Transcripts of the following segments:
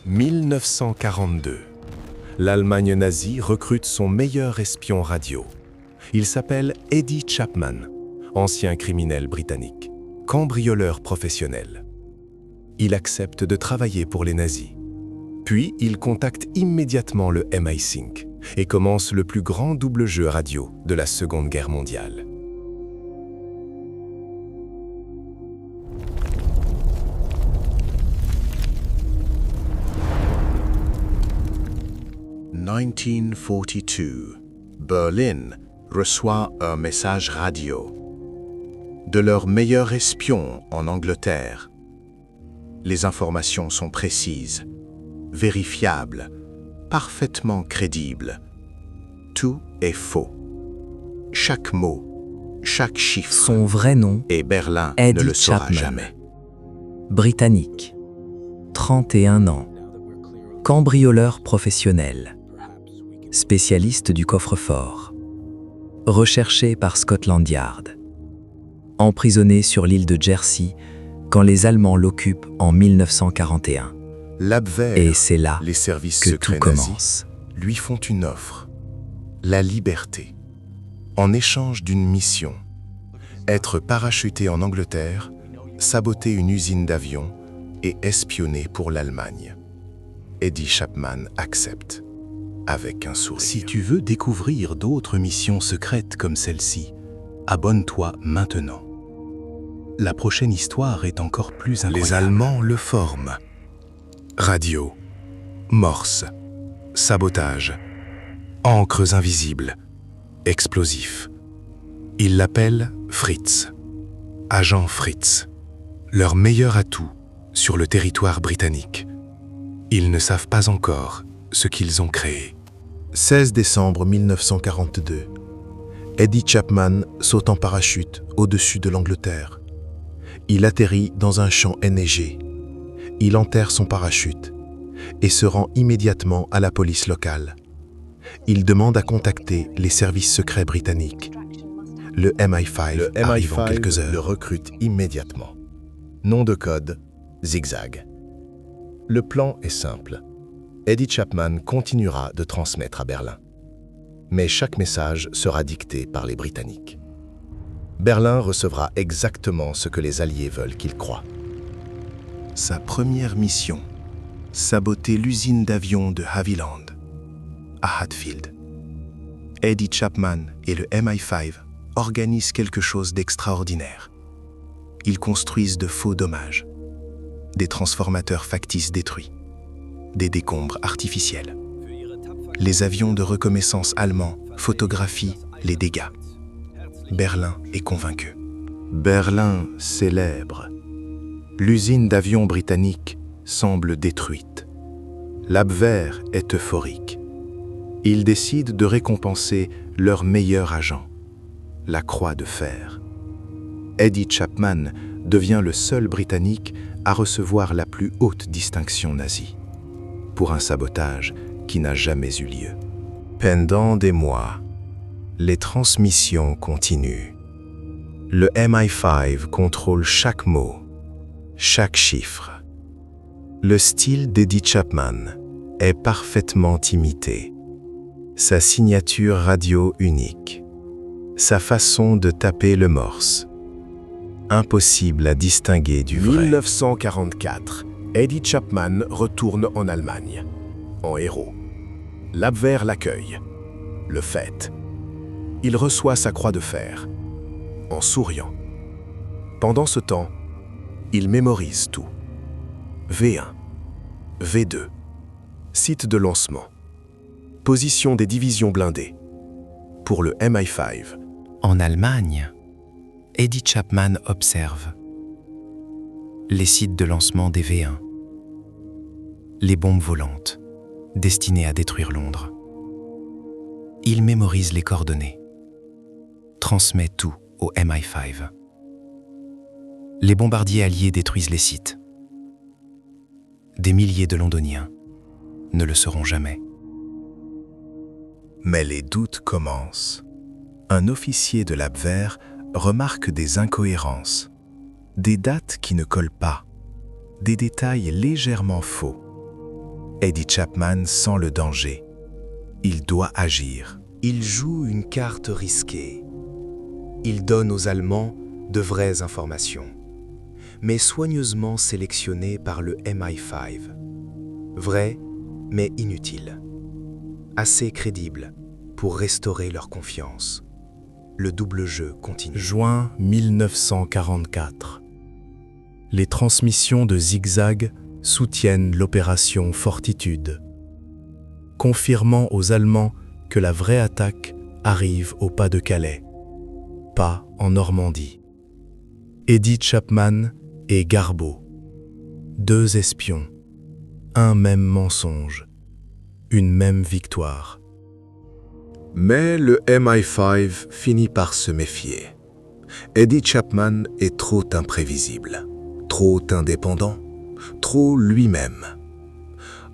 1942. L'Allemagne nazie recrute son meilleur espion radio. Il s'appelle Eddie Chapman, ancien criminel britannique, cambrioleur professionnel. Il accepte de travailler pour les nazis. Puis il contacte immédiatement le MI5 et commence le plus grand double jeu radio de la Seconde Guerre mondiale. « 1942. Berlin reçoit un message radio de leur meilleur espion en Angleterre. Les informations sont précises, vérifiables, parfaitement crédibles. Tout est faux. Chaque mot, chaque chiffre. Son vrai nom, Et Berlin Eddie ne le saura Chapman. jamais. Britannique, 31 ans, cambrioleur professionnel, spécialiste du coffre-fort, recherché par Scotland Yard, emprisonné sur l'île de Jersey quand les Allemands l'occupent en 1941. L'Abwehr, Et c'est là les services que secrets tout nazis, commence. lui font une offre, la liberté, en échange d'une mission, être parachuté en Angleterre, saboter une usine d'avions et espionner pour l'Allemagne. Eddie Chapman accepte, avec un sourire. Si tu veux découvrir d'autres missions secrètes comme celle-ci, abonne-toi maintenant. La prochaine histoire est encore plus incroyable. Les Allemands le forment. Radio, morse, sabotage, encres invisibles, explosifs. Ils l'appellent Fritz, agent Fritz, leur meilleur atout sur le territoire britannique. Ils ne savent pas encore ce qu'ils ont créé. 16 décembre 1942. Eddie Chapman saute en parachute au-dessus de l'Angleterre. Il atterrit dans un champ enneigé. Il enterre son parachute et se rend immédiatement à la police locale. Il demande à contacter les services secrets britanniques. Le MI5 arrive en quelques heures. Le recrute immédiatement. Nom de code, Zigzag. Le plan est simple. Eddie Chapman continuera de transmettre à Berlin. Mais chaque message sera dicté par les Britanniques. Berlin recevra exactement ce que les Alliés veulent qu'il croie. Sa première mission, saboter l'usine d'avions de Havilland, à Hatfield. Eddie Chapman et le MI5 organisent quelque chose d'extraordinaire. Ils construisent de faux dommages, des transformateurs factices détruits, des décombres artificiels. Les avions de reconnaissance allemands photographient les dégâts. Berlin est convaincu. Berlin célèbre. L'usine d'avions britannique semble détruite. L'Abwehr est euphorique. Ils décident de récompenser leur meilleur agent, la Croix de Fer. Eddie Chapman devient le seul Britannique à recevoir la plus haute distinction nazie, pour un sabotage qui n'a jamais eu lieu. Pendant des mois, les transmissions continuent. Le MI5 contrôle chaque mot, chaque chiffre. Le style d'Eddie Chapman est parfaitement imité. Sa signature radio unique, sa façon de taper le morse, impossible à distinguer du vrai. 1944, Eddie Chapman retourne en Allemagne, en héros. L'Abwehr l'accueille, le fête. Il reçoit sa croix de fer, en souriant. Pendant ce temps, il mémorise tout. V1, V2, site de lancement, position des divisions blindées. Pour le MI5, En Allemagne, Eddie Chapman observe les sites de lancement des V1, les bombes volantes destinées à détruire Londres. Il mémorise les coordonnées, transmet tout au MI5. Les bombardiers alliés détruisent les sites. Des milliers de Londoniens ne le seront jamais. Mais les doutes commencent. Un officier de l'Abwehr remarque des incohérences, des dates qui ne collent pas, des détails légèrement faux. Eddie Chapman sent le danger. Il doit agir. Il joue une carte risquée. Il donne aux Allemands de vraies informations, mais soigneusement sélectionnées par le MI5. Vraies, mais inutiles. Assez crédibles pour restaurer leur confiance. Le double jeu continue. Juin 1944. Les transmissions de Zigzag soutiennent l'opération Fortitude, confirmant aux Allemands que la vraie attaque arrive au Pas-de-Calais, pas en Normandie. Eddie Chapman et Garbeau, deux espions, un même mensonge, une même victoire. Mais le MI5 finit par se méfier. Eddie Chapman est trop imprévisible, trop indépendant, trop lui-même.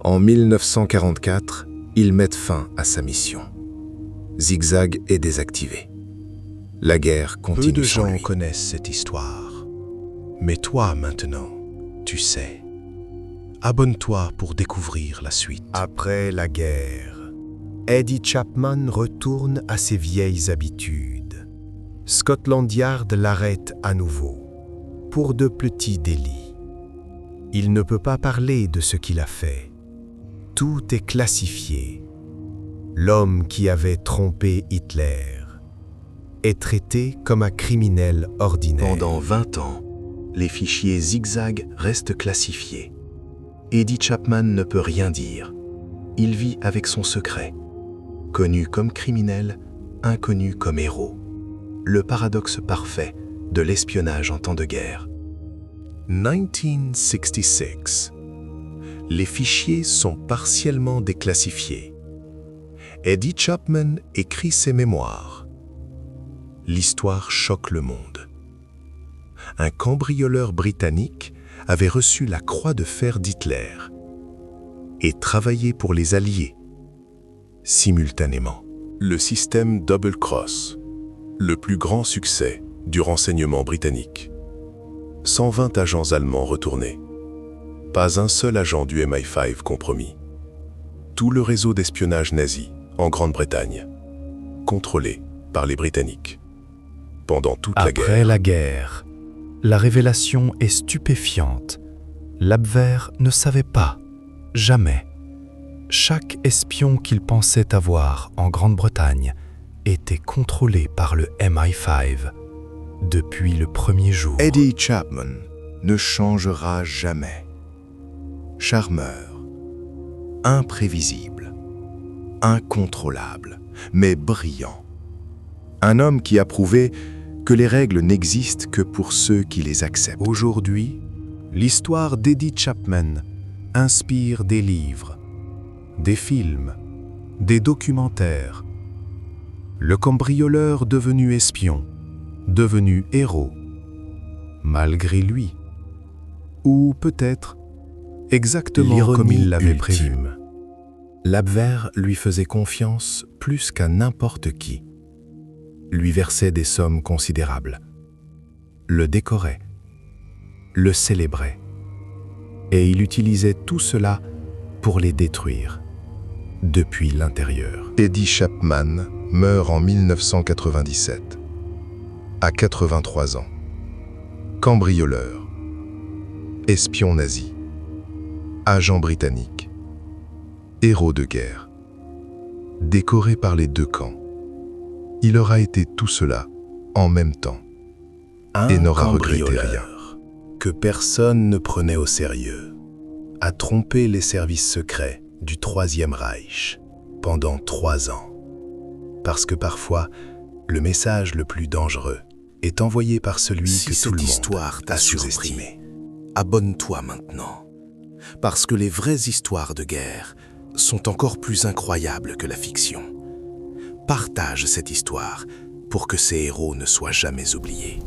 En 1944, ils mettent fin à sa mission. Zigzag est désactivé. La guerre continue. Peu de sans gens lui. connaissent cette histoire. Mais toi, maintenant, tu sais. Abonne-toi pour découvrir la suite. Après la guerre, Eddie Chapman retourne à ses vieilles habitudes. Scotland Yard l'arrête à nouveau, pour de petits délits. Il ne peut pas parler de ce qu'il a fait. Tout est classifié. L'homme qui avait trompé Hitler est traité comme un criminel ordinaire. Pendant 20 ans, les fichiers Zigzag restent classifiés. Eddie Chapman ne peut rien dire. Il vit avec son secret. Connu comme criminel, inconnu comme héros. Le paradoxe parfait de l'espionnage en temps de guerre. 1966. Les fichiers sont partiellement déclassifiés. Eddie Chapman écrit ses mémoires. L'histoire choque le monde. Un cambrioleur britannique avait reçu la croix de fer d'Hitler et travaillé pour les Alliés, simultanément. Le système Double Cross, le plus grand succès du renseignement britannique. 120 agents allemands retournés. Pas un seul agent du MI5 compromis. Tout le réseau d'espionnage nazi en Grande-Bretagne, contrôlé par les Britanniques. Pendant toute la guerre. Après la guerre, la révélation est stupéfiante. L'Abwehr ne savait pas, jamais. Chaque espion qu'il pensait avoir en Grande-Bretagne était contrôlé par le MI5 depuis le premier jour. Eddie Chapman ne changera jamais. Charmeur, imprévisible, incontrôlable, mais brillant. Un homme qui a prouvé que les règles n'existent que pour ceux qui les acceptent. Aujourd'hui, l'histoire d'Eddie Chapman inspire des livres, des films, des documentaires. Le cambrioleur devenu espion, devenu héros, malgré lui. Ou peut-être exactement comme il l'avait prévu. L'Abwehr lui faisait confiance plus qu'à n'importe qui. Lui versait des sommes considérables, le décorait, le célébrait, et il utilisait tout cela pour les détruire, depuis l'intérieur. Eddie Chapman meurt en 1997, à 83 ans. Cambrioleur, espion nazi, agent britannique, héros de guerre, décoré par les deux camps. Il aura été tout cela en même temps et n'aura regretté rien. Que personne ne prenait au sérieux, a trompé les services secrets du Troisième Reich pendant 3 ans. Parce que parfois, le message le plus dangereux est envoyé par celui que tout le monde a sous-estimé. Abonne-toi maintenant, parce que les vraies histoires de guerre sont encore plus incroyables que la fiction. Partage cette histoire pour que ces héros ne soient jamais oubliés.